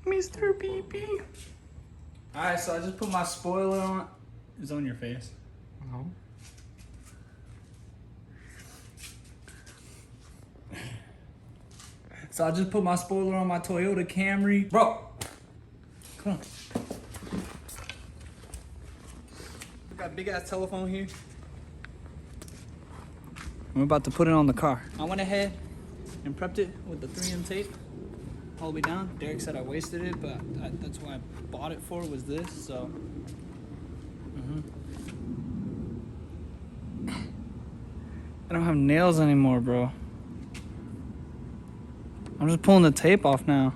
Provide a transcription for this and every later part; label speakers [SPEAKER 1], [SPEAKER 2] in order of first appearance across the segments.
[SPEAKER 1] Mr. PP. Alright, so I just put my spoiler on. It's on your face.
[SPEAKER 2] No.
[SPEAKER 1] So I just put my spoiler on my Toyota Camry. Bro, come on. We got a big ass telephone here. I'm about to put it on the car. I went ahead and prepped it with the 3M tape all the way down. Derek said I wasted it, but that's why I bought it for, was this, so. I don't have nails anymore, bro. I'm just pulling the tape off now.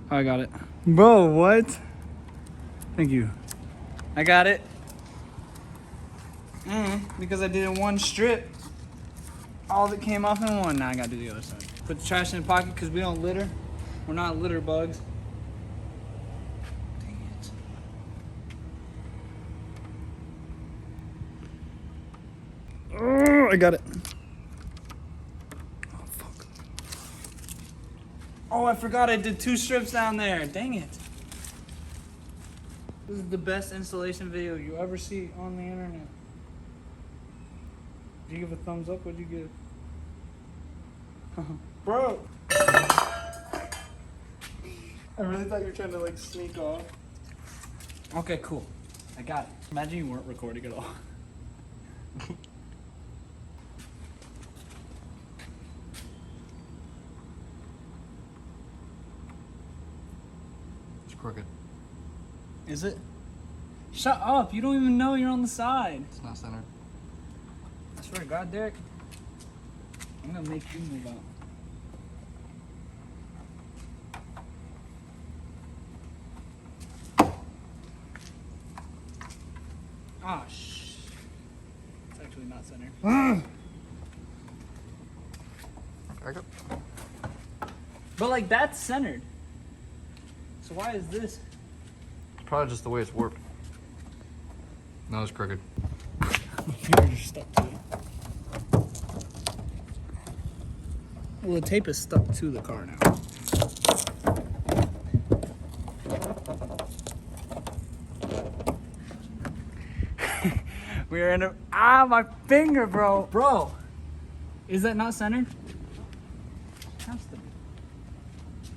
[SPEAKER 1] Oh, I got it. Bro, what? Thank you. I got it. Because I did it in one strip. All of it came off in one. Now I gotta do the other side. Put the trash in the pocket because we don't litter. We're not litter bugs. Dang it. Oh, I got it. Oh, fuck. Oh, I forgot I did 2 strips down there. Dang it. This is the best installation video you ever see on the internet. Did you give a thumbs up? What'd you give? Bro! I really thought you were trying to like sneak off. Okay, cool. I got it. Imagine you weren't recording at all.
[SPEAKER 2] It's crooked.
[SPEAKER 1] Is it? Shut up! You don't even know you're on the side.
[SPEAKER 2] It's not centered.
[SPEAKER 1] I swear to God, Derek. I'm gonna make you move out. Ah, shh. It's actually not centered.
[SPEAKER 2] Back up.
[SPEAKER 1] But like that's centered. So why is this?
[SPEAKER 2] It's probably just the way it's warped. No, it's crooked.
[SPEAKER 1] You're stuck to it. Well, the tape is stuck to the car now. We're in a my finger, bro. Bro, is that not centered? Has to be.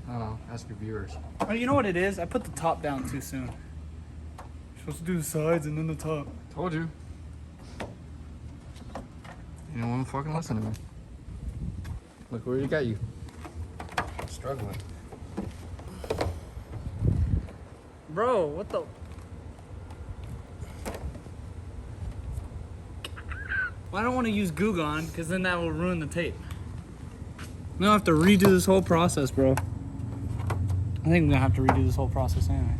[SPEAKER 2] I don't know. Ask your viewers.
[SPEAKER 1] Oh, you know what it is? I put the top down too soon. You're supposed to do the sides and then the top.
[SPEAKER 2] Told you. You don't want to fucking listen to me. Look where he got you. Struggling.
[SPEAKER 1] Bro, what the? Well, I don't want to use Goo Gone because then that will ruin the tape. We don't have to redo this whole process, bro. I think we're gonna have to redo this whole process anyway.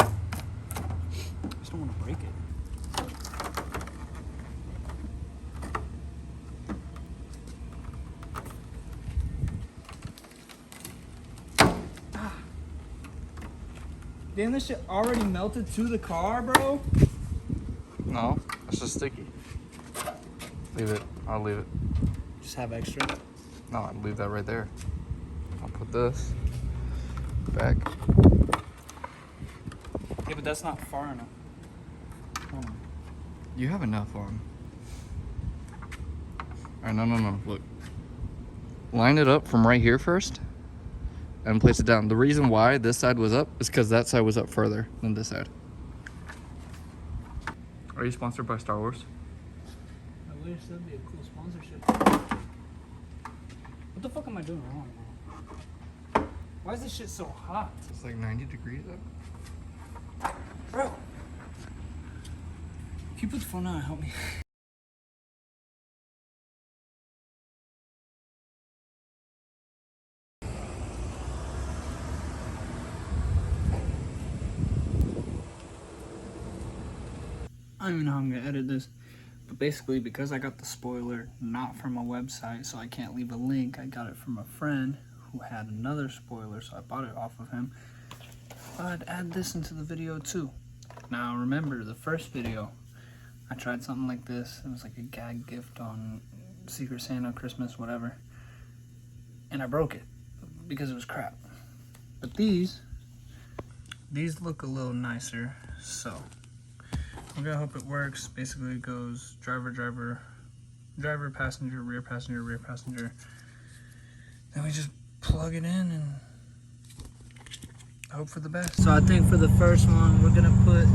[SPEAKER 1] I just don't want to break it. Damn, this shit already melted to the car, bro.
[SPEAKER 2] No, it's just sticky. Leave it. I'll leave it.
[SPEAKER 1] Just have extra.
[SPEAKER 2] No, I'll leave that right there. I'll put this back.
[SPEAKER 1] Yeah, but that's not far enough. Hold on.
[SPEAKER 2] You have enough on. Alright, no. Look. Line it up from right here first and place it down. The reason why this side was up is because that side was up further than this side. Are you sponsored by Star Wars?
[SPEAKER 1] I wish that'd be a cool sponsorship. What the fuck am I doing wrong, bro? Why is this shit so hot?
[SPEAKER 2] It's like 90 degrees up.
[SPEAKER 1] Bro! Can you put the phone down and help me? I don't even know how I'm gonna edit this, but basically because I got the spoiler not from a website, so I can't leave a link. I got it from a friend who had another spoiler, so I bought it off of him. I'd add this into the video too. Now remember the first video, I tried something like this. It was like a gag gift on Secret Santa, Christmas, whatever. And I broke it because it was crap. But these look a little nicer. So we're gonna hope it works. Basically it goes driver, driver, driver, passenger, rear passenger, rear passenger. Then we just plug it in and hope for the best. So I think for the first one, we're gonna put,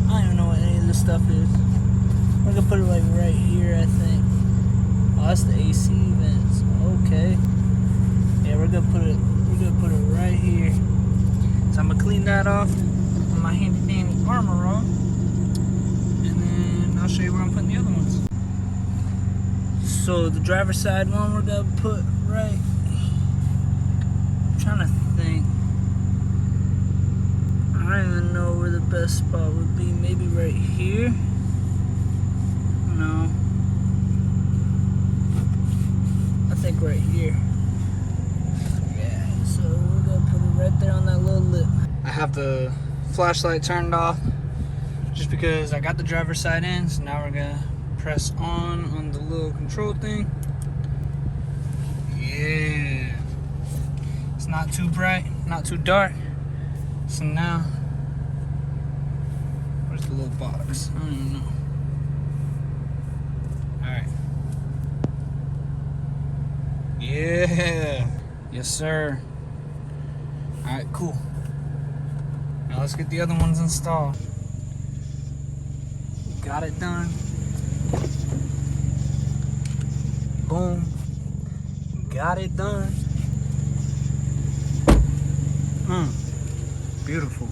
[SPEAKER 1] I don't even know what any of this stuff is. We're gonna put it like right here, I think. Oh, that's the AC vents. Okay. Yeah, we're gonna put it right here. So I'm gonna clean that off with my handy dandy armor on, and then I'll show you where I'm putting the other ones. So the driver's side one we're gonna put right. I'm trying to think. I don't even know where the best spot would be. Maybe right here. No. I think right here. Yeah, so we're gonna put it right there on that little lip. I have the flashlight turned off just because I got the driver's side in, so now we're gonna press on the little control thing. Yeah. It's not too bright, not too dark. So now, where's the little box? I don't even know. Alright. Yeah. Yes, sir. Alright, cool. Now let's get the other ones installed. Got it done. Boom. Got it done. Beautiful.